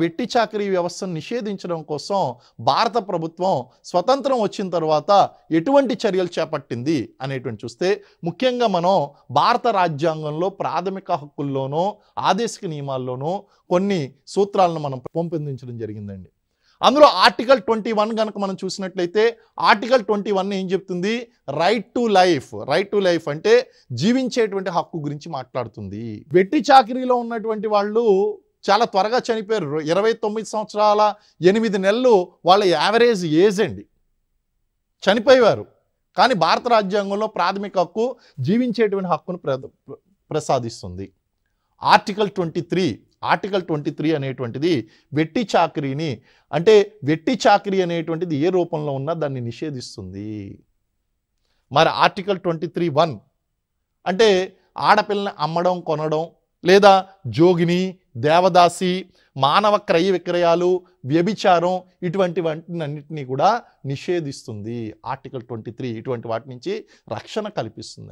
వెట్టి చాకరీ వ్యవస్థను నిషేధించడం కోసం భారత ప్రభుత్వం స్వతంత్రం వచ్చిన తర్వాత ఎటువంటి చర్యలు చేపట్టింది అనేటువంటి చూస్తే ముఖ్యంగా మనం భారత రాజ్యాంగంలో ప్రాథమిక హక్కుల్లోనో ఆదేశిక నియమాల్లోనో కొన్ని సూత్రాలను మనం పొంపొందించడం జరిగిందండి. అందులో ఆర్టికల్ 21 గనక మనం చూసినట్లయితే ఆర్టికల్ 21 ఏం చెప్తుంది? రైట్ టు లైఫ్ అంటే జీవించేటువంటి హక్కు గురించి మాట్లాడుతుంది. వెట్టి చాకరీలో ఉన్నటువంటి వాళ్ళు చాలా త్వరగా చనిపోయారు. 29 సంవత్సరాల 8 నెలలు వాళ్ళ యావరేజ్ ఏజ్ అండి, చనిపోయేవారు. కానీ భారత రాజ్యాంగంలో ప్రాథమిక హక్కు జీవించేటువంటి హక్కును ప్రసాదిస్తుంది. ఆర్టికల్ 23 అనేటువంటిది వెట్టి చాకరీని అంటే వెట్టి చాకరీ అనేటువంటిది ఏ రూపంలో ఉన్నా దాన్ని నిషేధిస్తుంది. మరి ఆర్టికల్ 23(1) అంటే ఆడపిల్లని అమ్మడం, కొనడం, లేదా జోగిని, దేవదాసి, మానవ క్రయ విక్రయాలు, వ్యభిచారం ఇటువంటి వాటినన్నింటినీ కూడా నిషేధిస్తుంది. ఆర్టికల్ 23 ఇటువంటి వాటి నుంచి రక్షణ కల్పిస్తుంది.